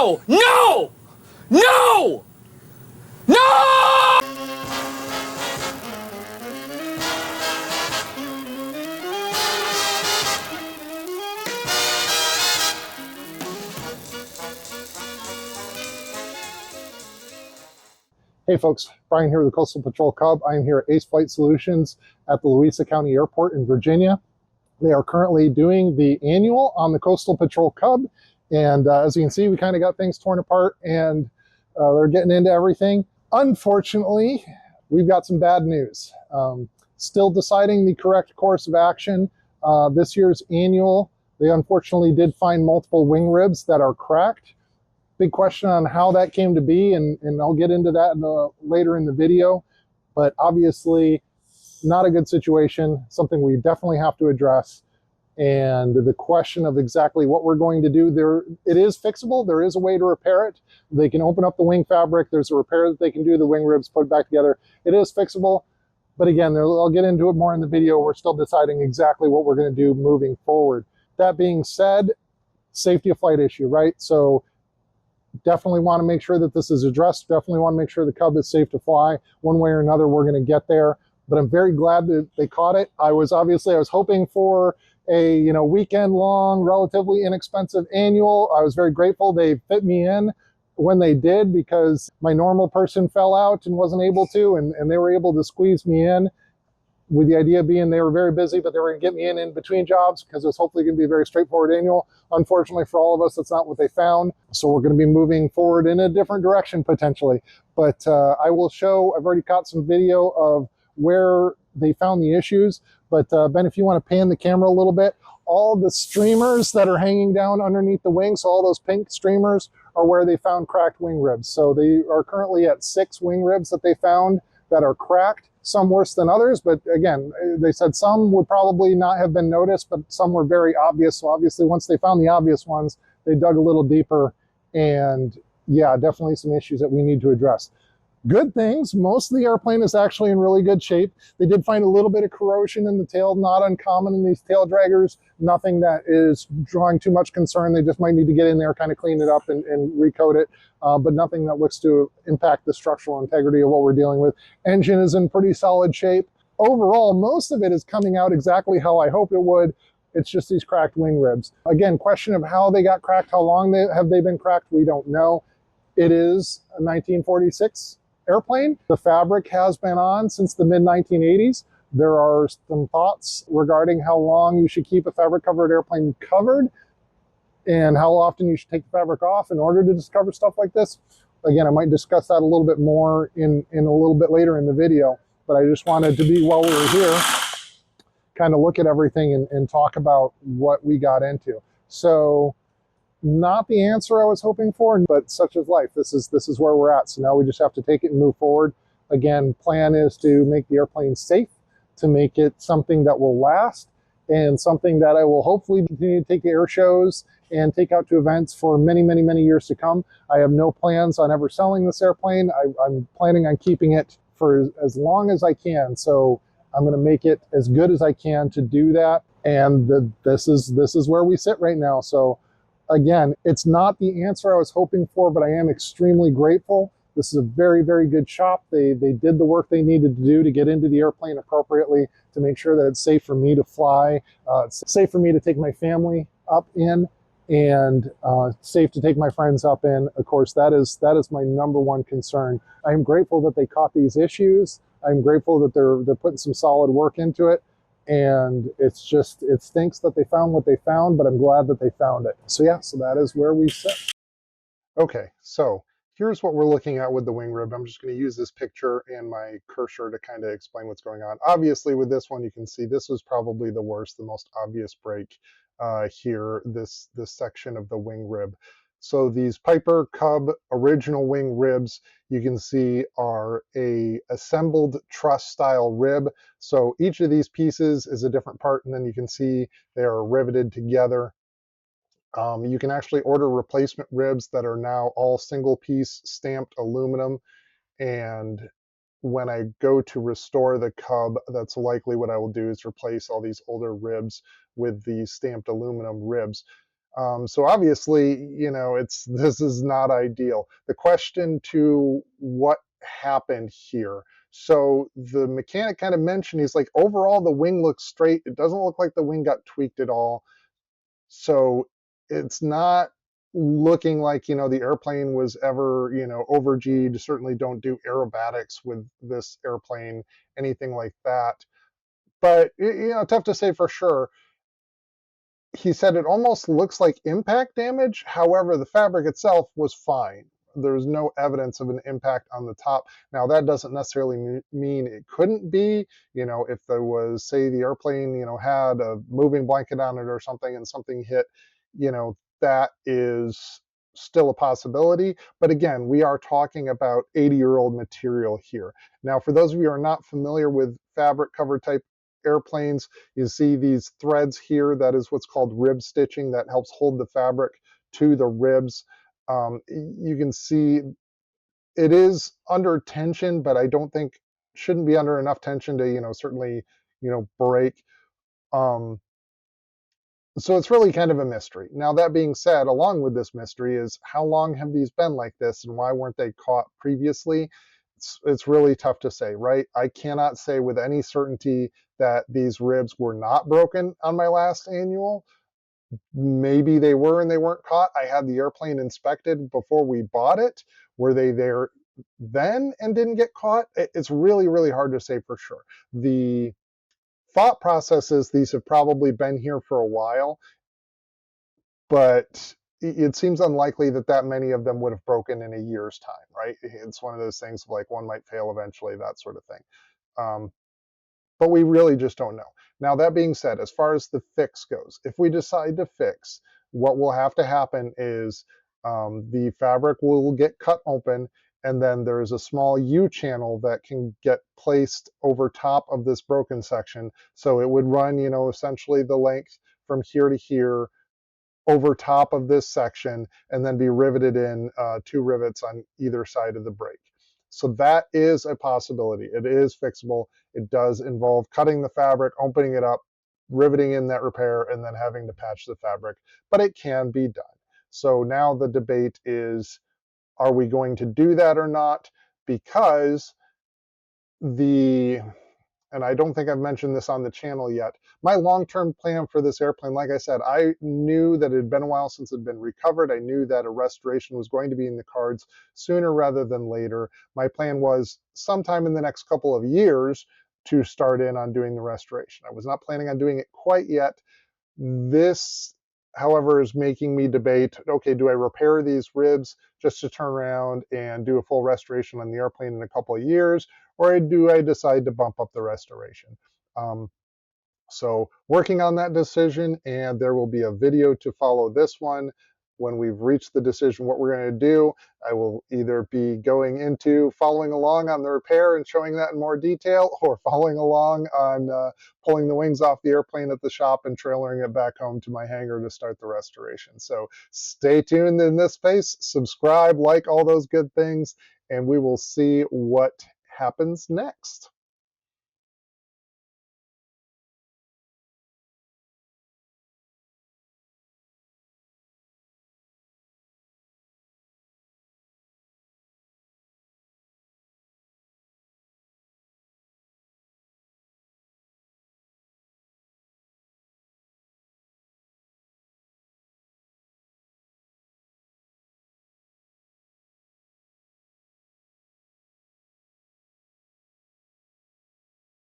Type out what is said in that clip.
No! No! No! No! Hey folks, Brian here with the Coastal Patrol Cub. I am here at Ace Flight Solutions at the Louisa County Airport in Virginia. They are currently doing the annual on the Coastal Patrol Cub. And as you can see, we kind of got things torn apart and they're getting into everything. Unfortunately, we've got some bad news. Still deciding the correct course of action. This year's annual, they unfortunately did find multiple wing ribs that are cracked. Big question on how that came to be, and I'll get into that later in the video. But obviously, not a good situation, something we definitely have to address. And the question of exactly what we're going to do, it is fixable. There is a way to repair it. They can open up the wing fabric. There's a repair that they can do, the wing ribs, put it back together. It is fixable. But again, I'll get into it more in the video. We're still deciding exactly what we're going to do moving forward. That being said, safety of flight issue, right? So definitely want to make sure that this is addressed. Definitely want to make sure the Cub is safe to fly. One way or another, we're going to get there. But I'm very glad that they caught it. I was hoping for a weekend-long, relatively inexpensive annual. I was very grateful they fit me in when they did, because my normal person fell out and wasn't able to, and they were able to squeeze me in, with the idea being they were very busy, but they were going to get me in between jobs because it was hopefully going to be a very straightforward annual. Unfortunately for all of us, that's not what they found. So we're going to be moving forward in a different direction potentially. But I will show, I've already caught some video of where they found the issues. But Ben, if you want to pan the camera a little bit, all the streamers that are hanging down underneath the wing, so all those pink streamers are where they found cracked wing ribs. So they are currently at 6 wing ribs that they found that are cracked. Some worse than others, but again, they said some would probably not have been noticed, but some were very obvious. So obviously once they found the obvious ones, they dug a little deeper, and yeah, definitely some issues that we need to address. Good things, most of the airplane is actually in really good shape. They did find a little bit of corrosion in the tail, not uncommon in these tail draggers, nothing that is drawing too much concern. They just might need to get in there, kind of clean it up and recoat it, but nothing that looks to impact the structural integrity of what we're dealing with. Engine is in pretty solid shape. Overall, most of it is coming out exactly how I hoped it would. It's just these cracked wing ribs. Again, question of how they got cracked, how long have they been cracked, we don't know. It is a 1946 airplane. The fabric has been on since the mid-1980s. There are some thoughts regarding how long you should keep a fabric covered airplane covered and how often you should take the fabric off in order to discover stuff like this. Again, I might discuss that a little bit more in a little bit later in the video, but I just wanted to be, while we were here, kind of look at everything and talk about what we got into. So not the answer I was hoping for, but such is life. This is where we're at. So now we just have to take it and move forward. Again, plan is to make the airplane safe, to make it something that will last, and something that I will hopefully continue to take to air shows and take out to events for many, many, many years to come. I have no plans on ever selling this airplane. I'm planning on keeping it for as long as I can. So I'm going to make it as good as I can to do that. And this is where we sit right now. So again, it's not the answer I was hoping for, but I am extremely grateful. This is a very, very good shop. They did the work they needed to do to get into the airplane appropriately, to make sure that it's safe for me to fly, it's safe for me to take my family up in, and safe to take my friends up in. Of course, that is my number one concern. I am grateful that they caught these issues. I'm grateful that they're putting some solid work into it. And it stinks that they found what they found, but I'm glad that they found it. So yeah, so that is where we sit. Okay, so here's what we're looking at with the wing rib. I'm just going to use this picture and my cursor to kind of explain what's going on. Obviously with this one, you can see this was probably the worst, the most obvious break here, this section of the wing rib. So these Piper Cub original wing ribs, you can see, are a assembled truss style rib. So each of these pieces is a different part, and then you can see they are riveted together. You can actually order replacement ribs that are now all single piece stamped aluminum. And when I go to restore the Cub, that's likely what I will do, is replace all these older ribs with the stamped aluminum ribs. So obviously, this is not ideal. The question to what happened here. So the mechanic kind of mentioned, he's like, overall the wing looks straight. It doesn't look like the wing got tweaked at all. So it's not looking like, the airplane was ever, over G'd. Certainly don't do aerobatics with this airplane, anything like that. But, tough to say for sure. He said it almost looks like impact damage. However, the fabric itself was fine. There's no evidence of an impact on the top. Now, that doesn't necessarily mean it couldn't be. If there was, say, the airplane, had a moving blanket on it or something and something hit, that is still a possibility. But again, we are talking about 80-year-old material here. Now, for those of you who are not familiar with fabric cover type airplanes, you see these threads here. That is what's called rib stitching. That helps hold the fabric to the ribs. You can see it is under tension, but I don't think shouldn't be under enough tension to, certainly, break. So it's really kind of a mystery. Now, that being said, along with this mystery is how long have these been like this and why weren't they caught previously? It's really tough to say, right? I cannot say with any certainty that these ribs were not broken on my last annual. Maybe they were and they weren't caught. I had the airplane inspected before we bought it. Were they there then and didn't get caught? It's really, really hard to say for sure. The thought process is these have probably been here for a while, but it seems unlikely that many of them would have broken in a year's time, right? It's one of those things like one might fail eventually, that sort of thing. But we really just don't know. Now, that being said, as far as the fix goes, if we decide to fix, what will have to happen is the fabric will get cut open, and then there's a small U channel that can get placed over top of this broken section. So it would run, essentially the length from here to here over top of this section and then be riveted in 2 rivets on either side of the brake. So that is a possibility. It is fixable. It does involve cutting the fabric, opening it up, riveting in that repair, and then having to patch the fabric, but it can be done. So now the debate is, are we going to do that or not? Because and I don't think I've mentioned this on the channel yet, my long-term plan for this airplane, like I said, I knew that it had been a while since it had been recovered. I knew that a restoration was going to be in the cards sooner rather than later. My plan was sometime in the next couple of years to start in on doing the restoration. I was not planning on doing it quite yet. This, however, is making me debate, okay, do I repair these ribs just to turn around and do a full restoration on the airplane in a couple of years, or do I decide to bump up the restoration? So working on that decision, and there will be a video to follow this one. When we've reached the decision what we're going to do, I will either be going into following along on the repair and showing that in more detail, or following along on pulling the wings off the airplane at the shop and trailering it back home to my hangar to start the restoration. So stay tuned in this space, subscribe, like all those good things, and we will see what happens next.